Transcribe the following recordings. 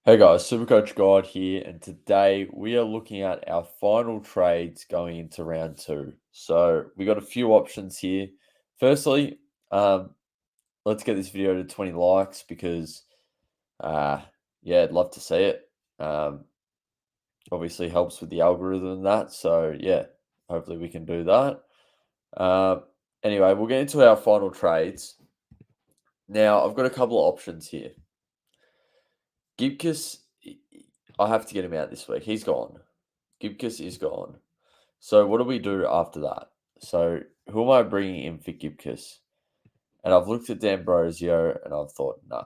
Hey guys, SuperCoach Guide here, and today we are looking at our final trades going into round two. So we got a few options here. Firstly, let's get this video to 20 likes because, uh, yeah, I'd love to see it. Um, Obviously helps with the algorithm and that. So yeah, hopefully we can do that. Uh, anyway, we'll get into our final trades. Now I've got a couple of options here. Gibcus, I have to get him out this week. He's gone. Gibcus is gone. So what do we do after that? So who am I bringing in for Gibcus? And I've looked at D'Ambrosio and I've thought, nah.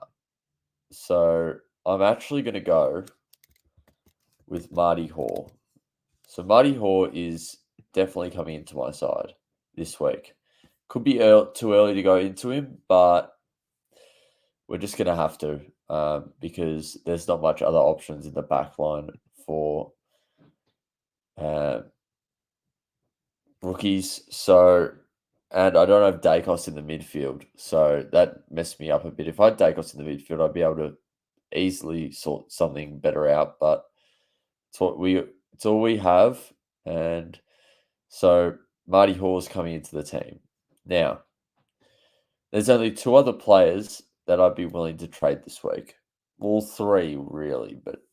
So I'm actually going to go with Marty Hall. So Marty Hall is definitely coming into my side this week. Could be too early to go into him, but we're just going to have to because there's not much other options in the back line for uh, rookies. So, and I don't have Dacos in the midfield. So that messed me up a bit. If I had Dacos in the midfield, I'd be able to easily sort something better out. But it's all we have. And so Marty Hall's coming into the team. Now, there's only two other players that I'd be willing to trade this week. All three, really. But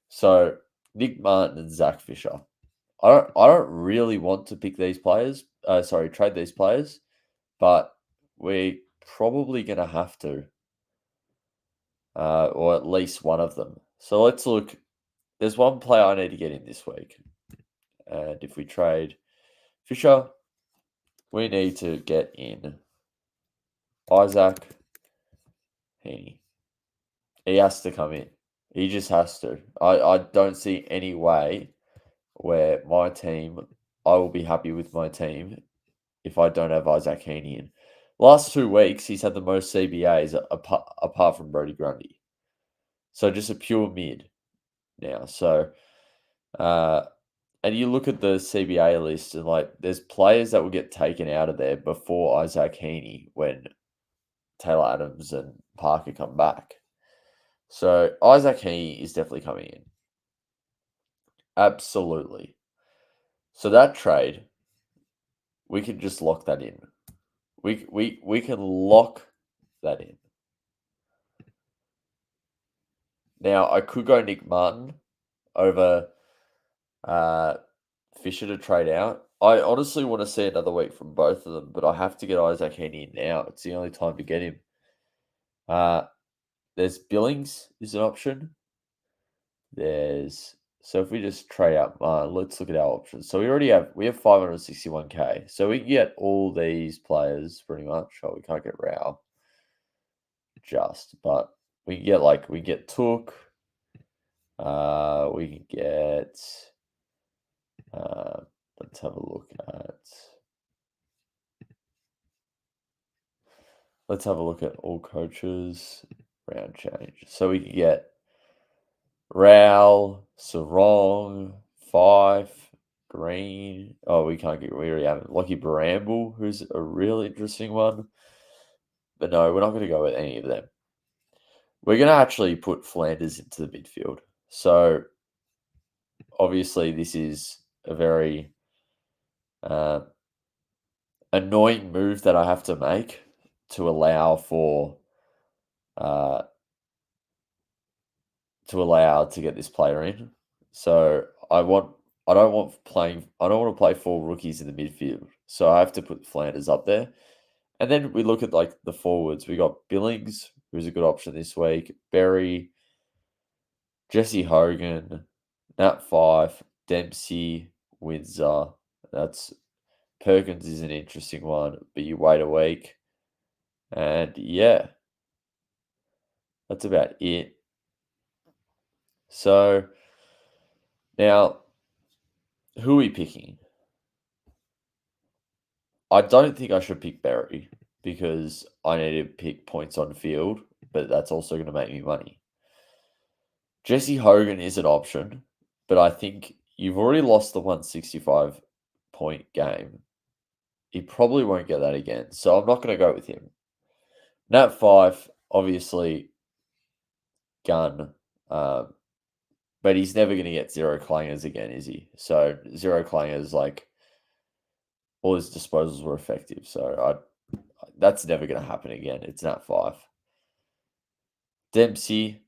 so Nick Martin and Zach Fisher. I don't really want to pick these players. Trade these players, but we're probably gonna have to, or at least one of them. So let's look. There's one player I need to get in this week, and if we trade Fisher, we need to get in Isaac Heaney. He has to come in. He just has to. I don't see any way where I will be happy with my team if I don't have Isaac Heaney in. Last 2 weeks, he's had the most CBAs apart from Brody Grundy. So just a pure mid now. So, uh, and you look at the CBA list, and like, there's players that will get taken out of there before Isaac Heaney when Taylor Adams and Parker come back. So Isaac Heaney is definitely coming in. Absolutely. So that trade, we can just lock that in. We can lock that in. Now I could go Nick Martin over Fisher to trade out. I honestly want to see another week from both of them, but I have to get Isaac Heaney in now. It's the only time to get him. There's Billings is an option. So if we just trade out Martin, let's look at our options. So we have 561k. So we can get all these players pretty much. Oh, we can't get Rao but we can get Took. We can get let's have a look at all coaches round change. So we can get Raul, Sarong, Fife, Green. Oh, we already have Lucky Bramble, who's a real interesting one. But no, we're not going to go with any of them. We're going to actually put Flanders into the midfield. So obviously this is a very annoying move that I have to make to allow to get this player in. So I don't want to play four rookies in the midfield. So I have to put Flanders up there. And then we look at like the forwards. We got Billings, who's a good option this week. Berry, Jesse Hogan, Nat Fife, Dempsey, Windsor. That's Perkins is an interesting one, but you wait a week. And yeah, that's about it. So now, who are we picking? I don't think I should pick Berry because I need to pick points on field, but that's also going to make me money. Jesse Hogan is an option, but I think you've already lost the 165 point game. He probably won't get that again, so I'm not going to go with him. Nat 5, obviously, gun. But he's never going to get 0 clangers again, is he? So 0 clangers, like all his disposals were effective. So that's never going to happen again. It's not 5. Dempsey,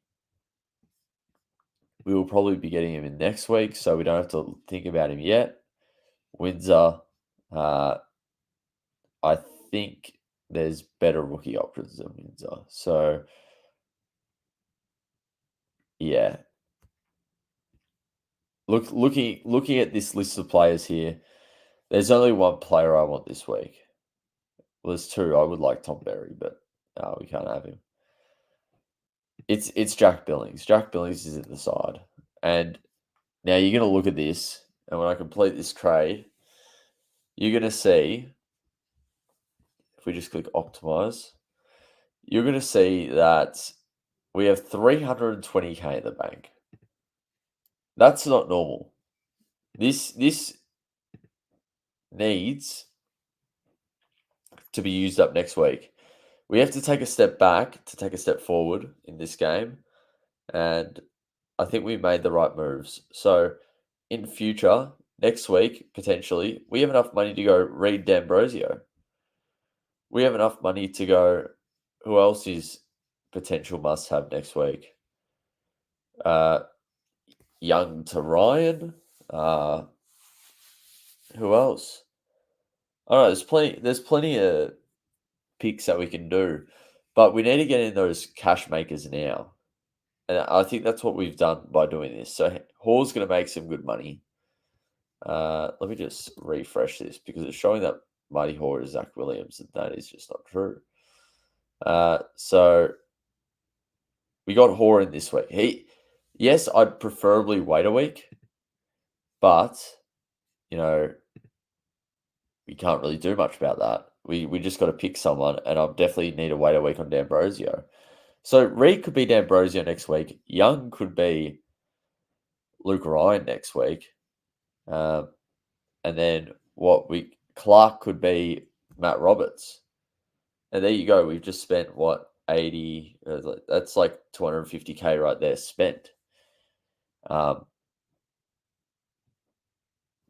we will probably be getting him in next week, so we don't have to think about him yet. Windsor, I think there's better rookie options than Windsor. So, yeah. Looking at this list of players here, there's only one player I want this week. Well, there's 2. I would like Tom Berry, but we can't have him. It's Jack Billings. Jack Billings is in the side. And now you're going to look at this, and when I complete this trade, you're going to see, if we just click optimize, you're going to see that we have 320k in the bank. That's not normal. This needs to be used up next week. We have to take a step back to take a step forward in this game, and I think we made the right moves. So in future, next week, potentially, we have enough money to go read D'Ambrosio. We have enough money to go, who else is potential must-have next week? Young to Ryan. Who else? I don't know. There's plenty of picks that we can do, but we need to get in those cash makers now. And I think that's what we've done by doing this. So Hall's going to make some good money. Let me just refresh this because it's showing that Marty Hall is Zach Williams, and that is just not true. So we got Hall in this week. Yes, I'd preferably wait a week, but we can't really do much about that. We just got to pick someone, and I definitely need to wait a week on D'Ambrosio. So Reed could be D'Ambrosio next week. Young could be Luke Ryan next week. And then Clark could be Matt Roberts. And there you go. We've just spent 80? That's like 250k right there spent. But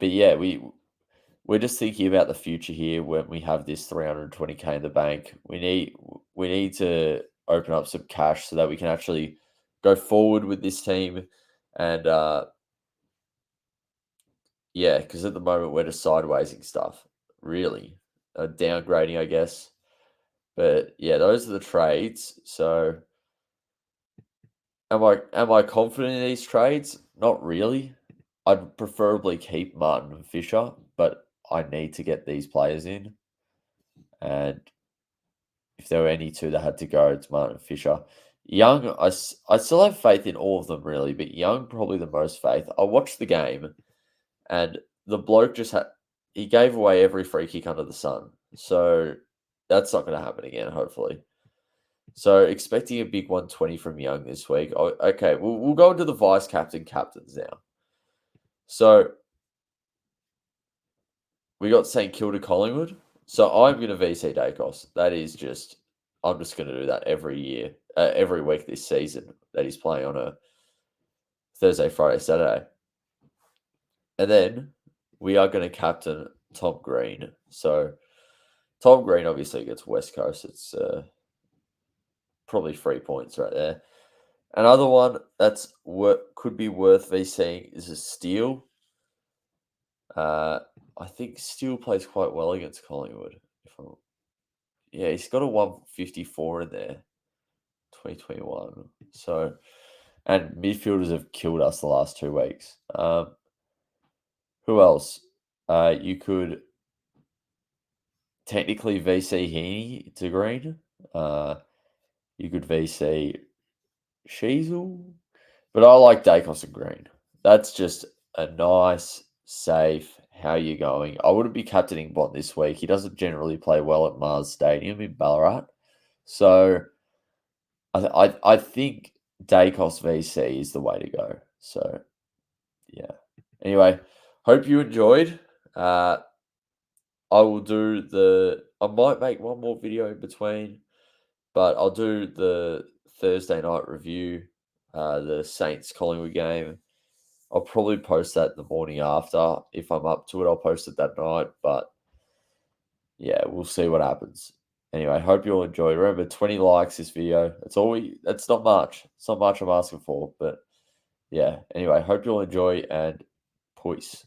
yeah, we're just thinking about the future here when we have this 320k in the bank. We need to open up some cash so that we can actually go forward with this team. And yeah, because at the moment we're just sidewaysing stuff, really. Downgrading, I guess. But yeah, those are the trades. So am I confident in these trades? Not really. I'd preferably keep Martin and Fisher, but I need to get these players in. And if there were any 2 that had to go, it's Martin and Fisher. Young, I still have faith in all of them, really, but Young probably the most faith. I watched the game, and the bloke he gave away every free kick under the sun. So that's not going to happen again, hopefully. So expecting a big 120 from Young this week. Okay, we'll go into the vice captains now. So we got St Kilda Collingwood. So I'm going to VC Dacos. I'm just going to do that every year, every week this season that he's playing on a Thursday, Friday, Saturday. And then we are going to captain Tom Green. So Tom Green obviously gets West Coast. It's probably 3 points right there. Another one that's could be worth VCing is a Steele. I think Steele plays quite well against Collingwood. Yeah, he's got a 154 in there, 2021. So, and midfielders have killed us the last 2 weeks. Who else? You could technically VC Heaney to Green. You could VC Sheasel. But I like Dacos and Green. That's just a nice, safe, how you going. I wouldn't be captaining Bont this week. He doesn't generally play well at Mars Stadium in Ballarat. So I think Dacos VC is the way to go. So, yeah. Anyway, hope you enjoyed. I might make one more video in between, but I'll do the Thursday night review the Saints Collingwood game. I'll probably post that the morning after. If I'm up to it, I'll post it that night. But yeah, we'll see what happens. Anyway, hope you all enjoy. Remember, 20 likes this video. That's not much. It's not much I'm asking for, but yeah. Anyway, hope you all enjoy and peace.